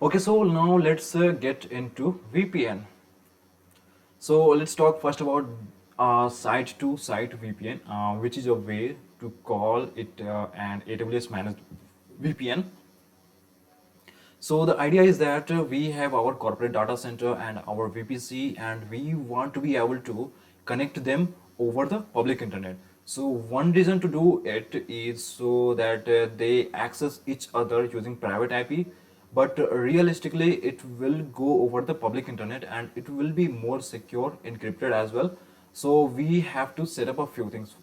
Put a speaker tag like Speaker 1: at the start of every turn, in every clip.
Speaker 1: Okay, so now let's get into VPN. So let's talk first about site-to-site VPN, which is a way to call it an AWS Managed VPN. So the idea is that we have our corporate data center and our VPC, and we want to be able to connect them over the public internet. So one reason to do it is so that they access each other using private IP, but realistically it will go over the public internet and it will be more secure, encrypted as well. So we have to set up a few things.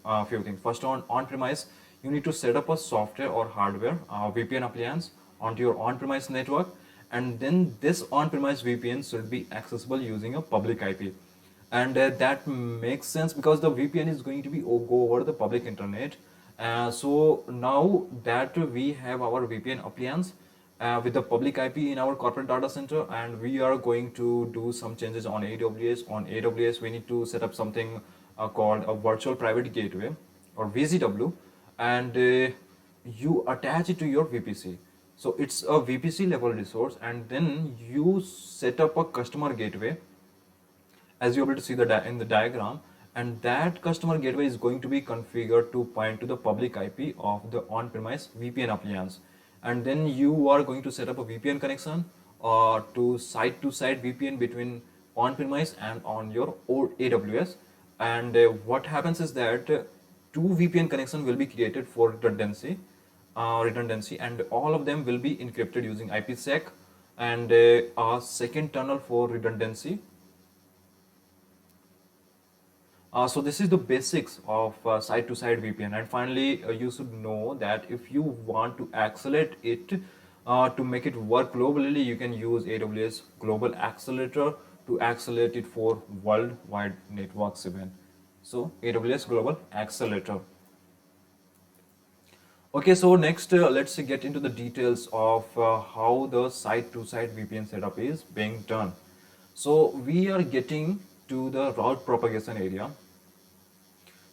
Speaker 1: First, on-premise, you need to set up a software or hardware VPN appliance onto your on-premise network, and then this on-premise VPN should be accessible using a public IP. And that makes sense because the VPN is going to be go over the public internet. So now that we have our VPN appliance with the public IP in our corporate data center, and we are going to do some changes on AWS. On AWS, we need to set up something called a virtual private gateway or VGW, and you attach it to your VPC. So it's a VPC level resource, and then you set up a customer gateway, as you're able to see in the diagram, and that customer gateway is going to be configured to point to the public IP of the on-premise VPN appliance. And then you are going to set up a VPN connection to site VPN between on-premise and on your AWS. And what happens is that two VPN connections will be created for redundancy, and all of them will be encrypted using IPsec, and a second tunnel for redundancy. So this is the basics of site-to-site VPN. And finally, you should know that if you want to accelerate it to make it work globally, you can use AWS Global Accelerator to accelerate it for worldwide networks event. So AWS Global Accelerator. Okay, so next let's get into the details of how the site-to-site VPN setup is being done. So we are getting to the route propagation area.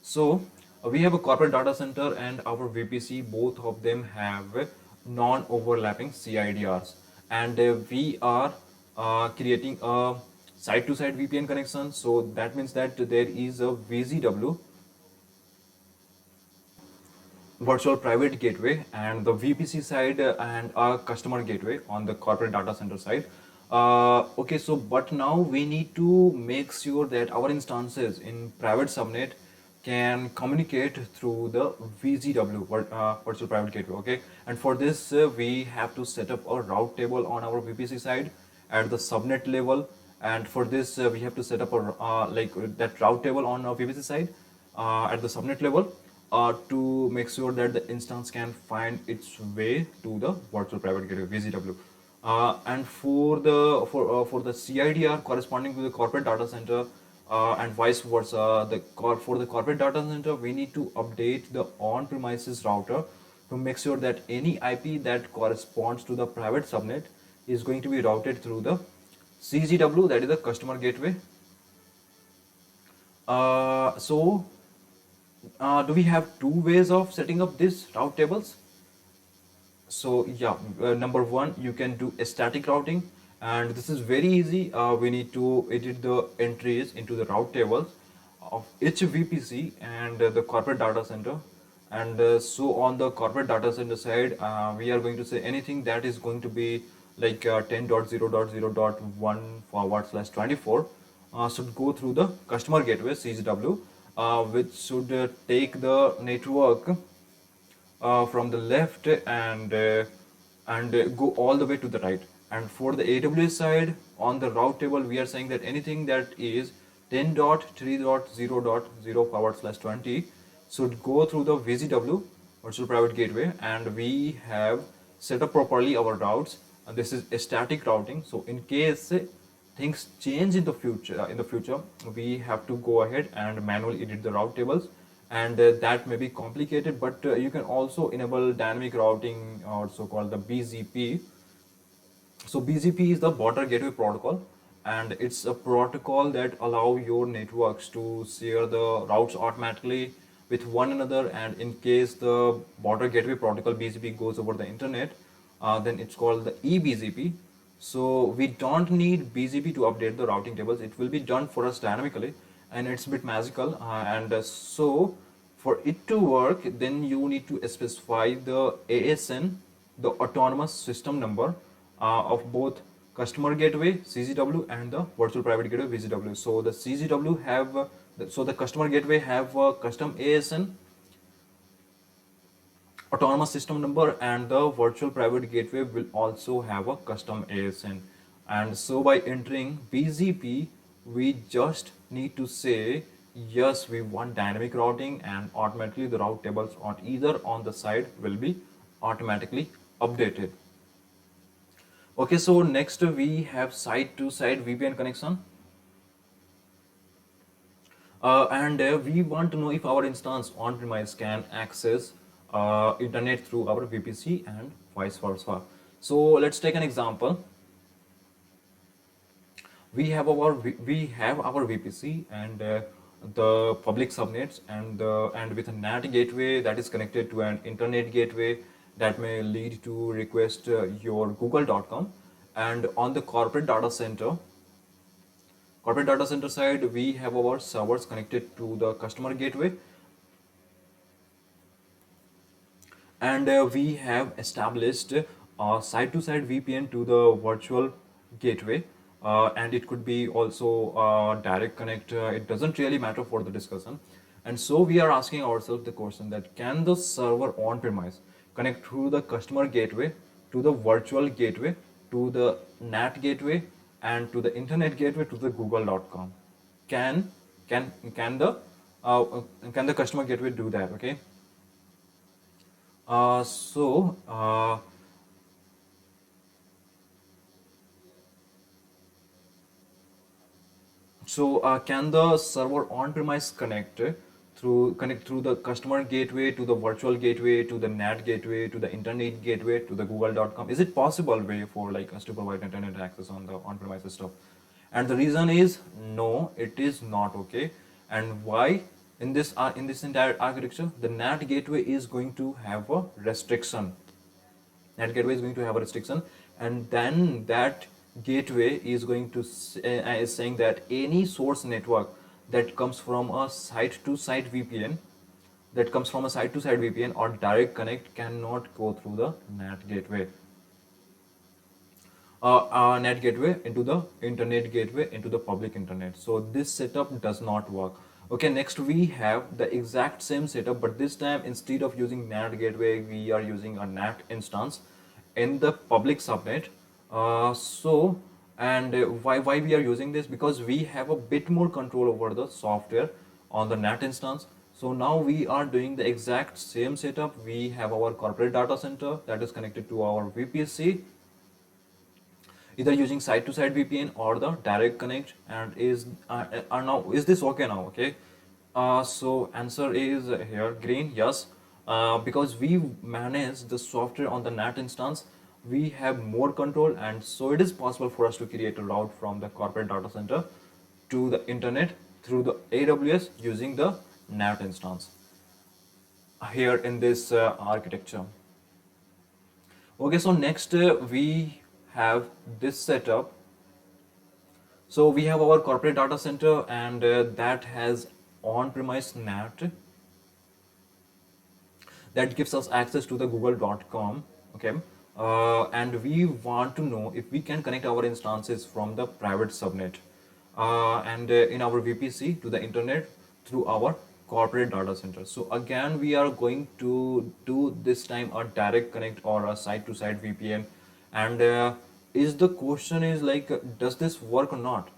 Speaker 1: So we have a corporate data center and our VPC, both of them have non-overlapping CIDRs, and we are creating a site-to-site VPN connection. So that means that there is a VGW, virtual private gateway, and the VPC side and a customer gateway on the corporate data center side. Okay, so but now we need to make sure that our instances in private subnet can communicate through the VGW, virtual private gateway. Okay, and for this we have to set up a route table on our VPC side at the subnet level, and for this we have to set up a like that route table on our VPC side at the subnet level to make sure that the instance can find its way to the virtual private gateway VGW. And for the CIDR corresponding to the corporate data center and vice versa, for the corporate data center, we need to update the on-premises router to make sure that any IP that corresponds to the private subnet is going to be routed through the CGW, that is the customer gateway. Do we have two ways of setting up these route tables? So yeah, number one, you can do a static routing, and this is very easy. We need to edit the entries into the route tables of each VPC and the corporate data center. And so on the corporate data center side, we are going to say anything that is going to be like 10.0.0.1/24 should go through the customer gateway CGW, which should take the network from the left and go all the way to the right. And for the AWS side, on the route table, we are saying that anything that is 10.3.0.0/20 should go through the VGW, virtual private gateway, and we have set up properly our routes. And this is a static routing. So in case things change in the future, we have to go ahead and manually edit the route tables, and that may be complicated, but you can also enable dynamic routing, also called the BGP. So BGP is the border gateway protocol, and it's a protocol that allow your networks to share the routes automatically with one another. And in case the border gateway protocol BGP goes over the internet, then it's called the eBGP. So we don't need BGP to update the routing tables. It will be done for us dynamically, and it's a bit magical. So for it to work, then you need to specify the ASN, the autonomous system number of both customer gateway CGW and the virtual private gateway VGW. So the CGW have so the customer gateway have a custom ASN, autonomous system number, and the virtual private gateway will also have a custom ASN. And so by entering BGP, we just need to say yes, we want dynamic routing, and automatically the route tables on either on the side will be automatically updated. Okay, so next we have side-to-side VPN connection. We want to know if our instance on-premise can access internet through our VPC and vice versa. So let's take an example. We have our VPC and the public subnets, and with a NAT gateway that is connected to an internet gateway that may lead to request your google.com. And on the corporate data center side, we have our servers connected to the customer gateway, and we have established side-to-side VPN to the virtual gateway, and it could be also direct connect. It doesn't really matter for the discussion. And so we are asking ourselves the question that can the server on-premise connect through the customer gateway to the virtual gateway to the NAT gateway and to the internet gateway to the google.com? Can the customer gateway do that? Okay. Can the server on-premise connect through the customer gateway to the virtual gateway to the NAT gateway to the internet gateway to the google.com? Is it possible way for like us to provide internet access on the on-premise stuff? And the reason is no, it is not okay. And why? In this entire architecture, the NAT gateway is going to have a restriction. NAT gateway is going to have a restriction, and then that gateway is going to is saying that any source network that comes from a site-to-site VPN, or direct connect cannot go through the NAT gateway. NAT gateway into the internet gateway into the public internet. So this setup does not work. Okay, next we have the exact same setup, but this time instead of using NAT gateway, we are using a NAT instance in the public subnet. Why we are using this? Because we have a bit more control over the software on the NAT instance. So now we are doing the exact same setup. We have our corporate data center that is connected to our VPC, either using side-to-side VPN or the direct connect. And is this okay now? Okay, so answer is here green, yes, because we manage the software on the NAT instance, we have more control, and so it is possible for us to create a route from the corporate data center to the internet through the AWS using the NAT instance here in this architecture. Okay, so next we have this setup. So we have our corporate data center, and that has on-premise NAT that gives us access to the google.com. Okay, and we want to know if we can connect our instances from the private subnet in our VPC to the internet through our corporate data center. So again, we are going to do this time a direct connect or a side-to-side VPN. And is the question is like, does this work or not?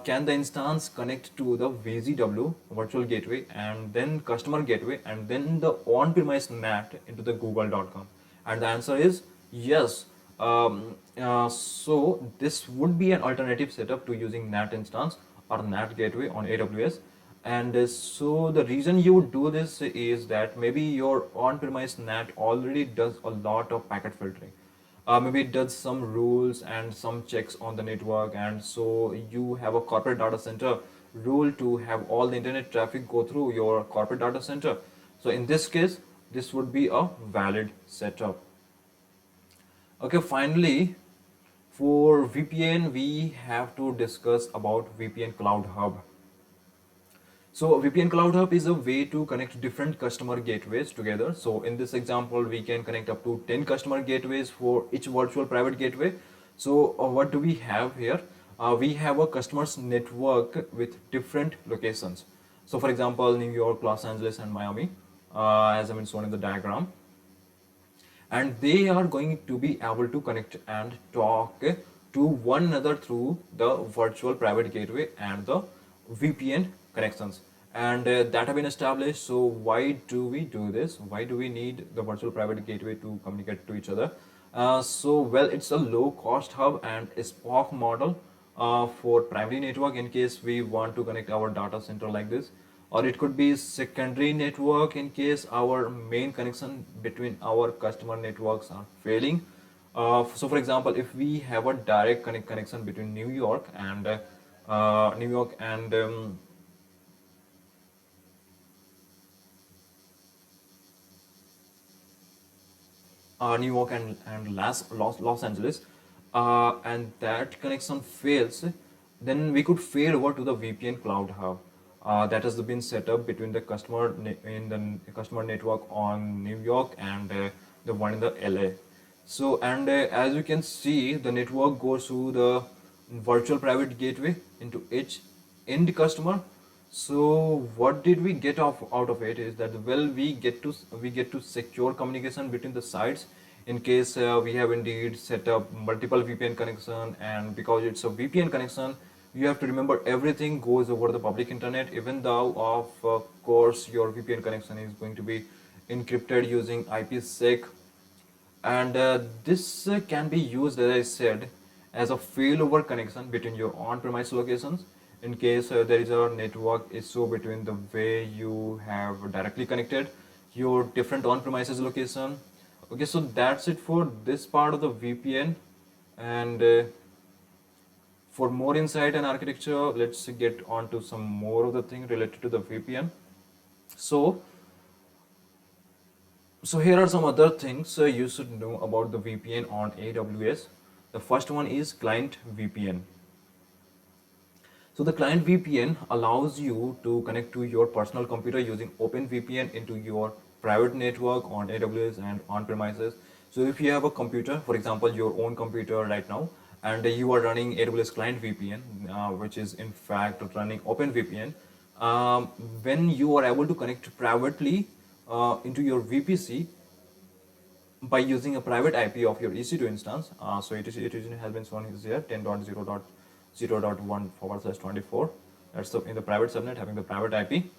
Speaker 1: Can the instance connect to the VGW virtual gateway and then customer gateway and then the on-premise NAT into the google.com? And the answer is yes. So this would be an alternative setup to using NAT instance or NAT gateway on AWS. And so the reason you would do this is that maybe your on-premise NAT already does a lot of packet filtering. Maybe it does some rules and some checks on the network, and so you have a corporate data center rule to have all the internet traffic go through your corporate data center. So in this case, this would be a valid setup. Okay, finally, For VPN, we have to discuss about VPN CloudHub. So VPN CloudHub is a way to connect different customer gateways together. So in this example, we can connect up to 10 customer gateways for each virtual private gateway. So what do we have here? We have a customer's network with different locations. So for example, New York, Los Angeles, and Miami, as I mean shown in the diagram. And they are going to be able to connect and talk to one another through the virtual private gateway and the VPN connections, and that have been established. So why do we do this? Why do we need the virtual private gateway to communicate to each other? Well, it's a low cost hub and a SPOC model for primary network in case we want to connect our data center like this, or it could be secondary network in case our main connection between our customer networks are failing. So for example, if we have a direct connection between New York and Los Angeles, and that connection fails, then we could fail over to the VPN CloudHub that has been set up between the customer in the customer network on New York and the one in the LA. So, and as you can see, the network goes through the virtual private gateway into each end customer. So what did we get out of it is that, well, we get to secure communication between the sites in case we have indeed set up multiple VPN connection, and because it's a VPN connection, you have to remember everything goes over the public internet, even though of course your VPN connection is going to be encrypted using IPsec, and this can be used, as I said, as a failover connection between your on-premise locations in case there is a network issue between the way you have directly connected your different on-premises location. Okay, so that's it for this part of the VPN, and for more insight and architecture, let's get on to some more of the thing related to the VPN. So here are some other things you should know about the VPN on AWS. The first one is Client VPN. So the Client VPN allows you to connect to your personal computer using OpenVPN into your private network on AWS and on-premises. So if you have a computer, for example, your own computer right now, and you are running AWS Client VPN, which is in fact running OpenVPN, when you are able to connect privately into your VPC by using a private IP of your EC2 instance. So it has been shown here 10.0.0.1/24. That's in the private subnet having the private IP.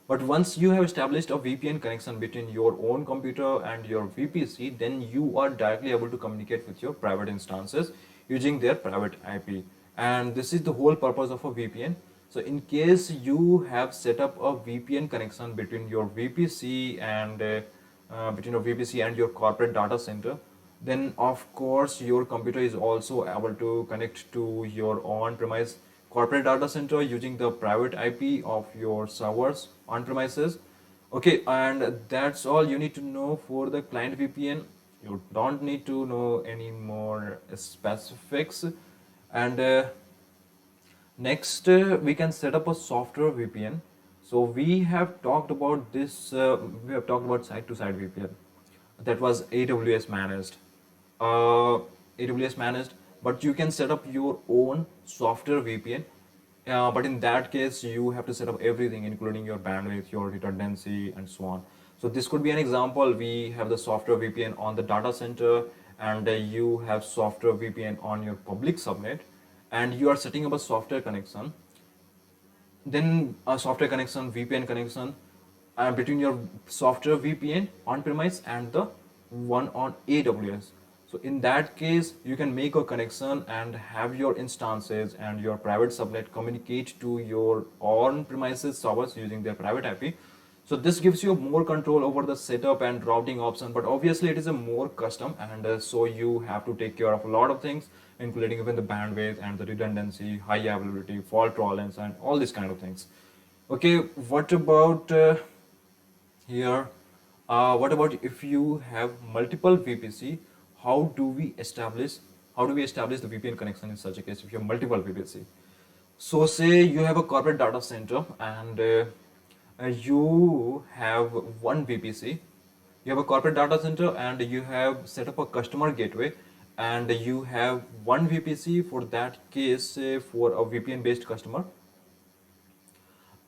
Speaker 1: But once you have established a VPN connection between your own computer and your VPC, then you are directly able to communicate with your private instances using their private IP. And this is the whole purpose of a VPN. So in case you have set up a VPN connection between your VPC and your corporate data center, then of course your computer is also able to connect to your on-premise corporate data center using the private IP of your servers on premises. Okay, and that's all you need to know for the Client VPN. You don't need to know any more specifics. And next, we can set up a software VPN. So we have talked about this. We have talked about site-to-site VPN. That was AWS managed. But you can set up your own software VPN. But in that case, you have to set up everything, including your bandwidth, your redundancy, and so on. So this could be an example. We have the software VPN on the data center, and you have software VPN on your public subnet, and you are setting up a software connection. Then a software connection, VPN connection between your software VPN on-premise and the one on AWS. So in that case, you can make a connection and have your instances and your private subnet communicate to your on-premises servers using their private IP. So this gives you more control over the setup and routing option, but obviously it is a more custom, and so you have to take care of a lot of things, including even the bandwidth and the redundancy, high availability, fault tolerance, and all these kind of things. Okay, what about here? What about if you have multiple VPC? How do we establish How do we establish the VPN connection in such a case if you have multiple VPC? So say you have a corporate data center and you have one VPC. You have a corporate data center and you have set up a customer gateway and you have one VPC for that case for a VPN based customer.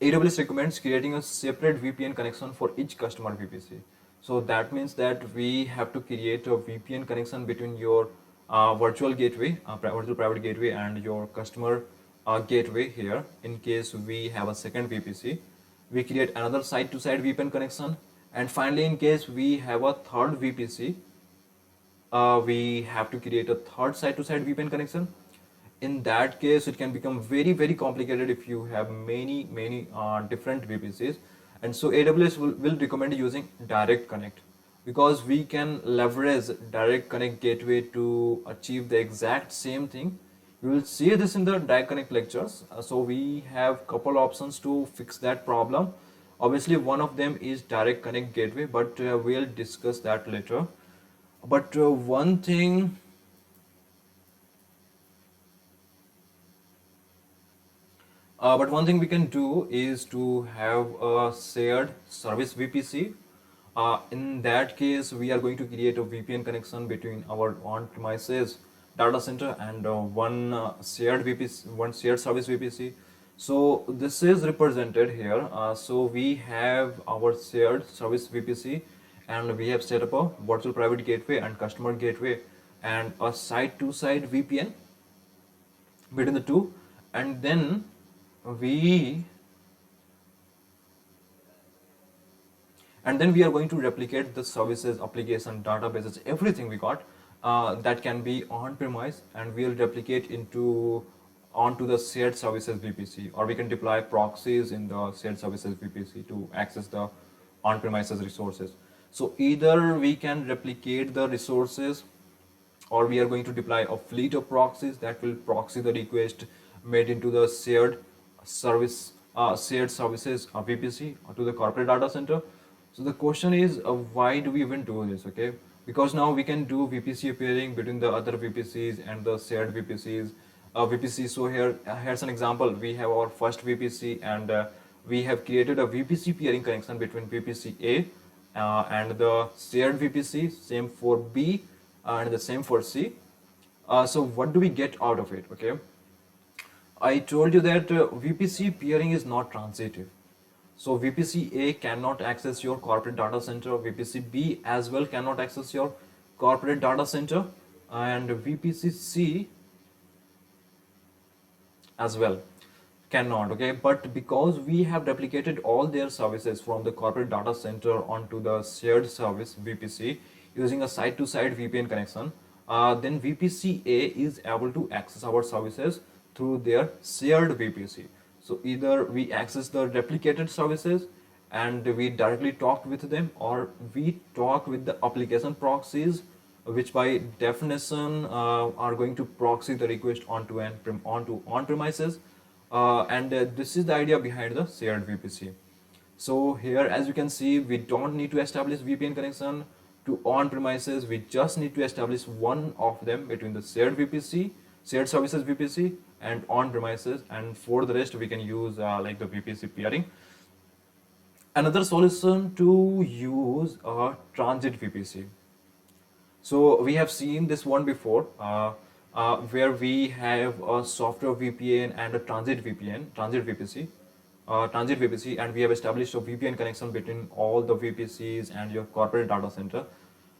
Speaker 1: AWS recommends creating a separate VPN connection for each customer VPC. So that means that we have to create a VPN connection between your virtual gateway, virtual private gateway, and your customer gateway here. In case we have a second VPC, we create another side-to-side VPN connection, and finally, in case we have a third VPC, we have to create a third side-to-side VPN connection. In that case, it can become very complicated if you have many different VPCs, and so AWS will recommend using direct connect, because we can leverage direct connect gateway to achieve the exact same thing. You will see this in the direct connect lectures. So we have couple options to fix that problem. Obviously one of them is direct connect gateway, but we'll discuss that later. But one thing we can do is to have a shared service VPC. In that case, we are going to create a VPN connection between our on-premises data center and one shared VPC, one shared service VPC. So this is represented here. So we have our shared service VPC, and we have set up a virtual private gateway and customer gateway and a side-to-side VPN between the two, and then we are going to replicate the services, application, databases, everything we got that can be on premise, and we'll replicate onto the shared services VPC, or we can deploy proxies in the shared services VPC to access the on premises resources. So either we can replicate the resources, or we are going to deploy a fleet of proxies that will proxy the request made into the shared services VPC to the corporate data center. So the question is, why do we even do this? Okay, because now we can do VPC peering between the other VPCs and the shared VPC. So here's an example. We have our first VPC, and we have created a VPC peering connection between VPC A and the shared VPC, same for B and the same for C. So what do we get out of it? Okay, I told you that VPC peering is not transitive. So VPC A cannot access your corporate data center, VPC B as well cannot access your corporate data center, and VPC C as well cannot. Okay, but because we have replicated all their services from the corporate data center onto the shared service VPC using a side-to-side VPN connection, then VPC A is able to access our services through their shared VPC. So either we access the replicated services and we directly talk with them, or we talk with the application proxies, which by definition are going to proxy the request onto on-premises, and this is the idea behind the shared VPC. So here, as you can see, we don't need to establish VPN connection to on-premises. We just need to establish one of them between the shared VPC, shared services VPC, and on-premises, and for the rest we can use like the VPC peering. Another solution to use a transit VPC. So we have seen this one before, where we have a software VPN and a transit VPC, and we have established a VPN connection between all the VPCs and your corporate data center,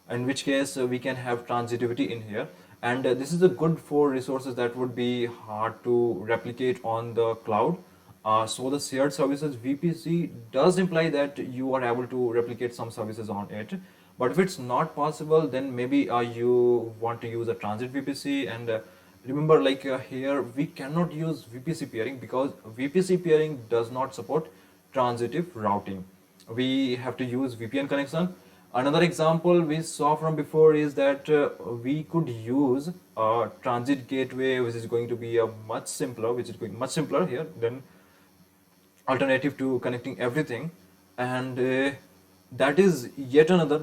Speaker 1: in which case we can have transitivity in here. And this is a good for resources that would be hard to replicate on the cloud. So the shared services VPC does imply that you are able to replicate some services on it. But if it's not possible, then maybe you want to use a transit VPC. And remember, like here, we cannot use VPC peering because VPC peering does not support transitive routing. We have to use VPN connection. Another example we saw from before is that we could use a transit gateway, which is going to be much simpler here than alternative to connecting everything, and that is yet another,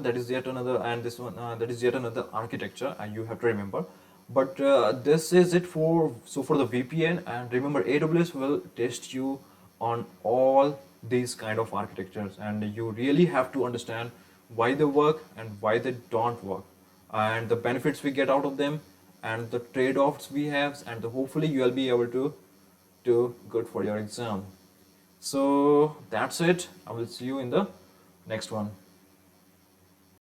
Speaker 1: and this one that is yet another architecture, and you have to remember. But this is it for the VPN. And remember, AWS will test you on all these kind of architectures, and you really have to understand why they work and why they don't work, and the benefits we get out of them, and the trade-offs we have, and hopefully you will be able to do good for your exam. So that's it. I will see you in the next one.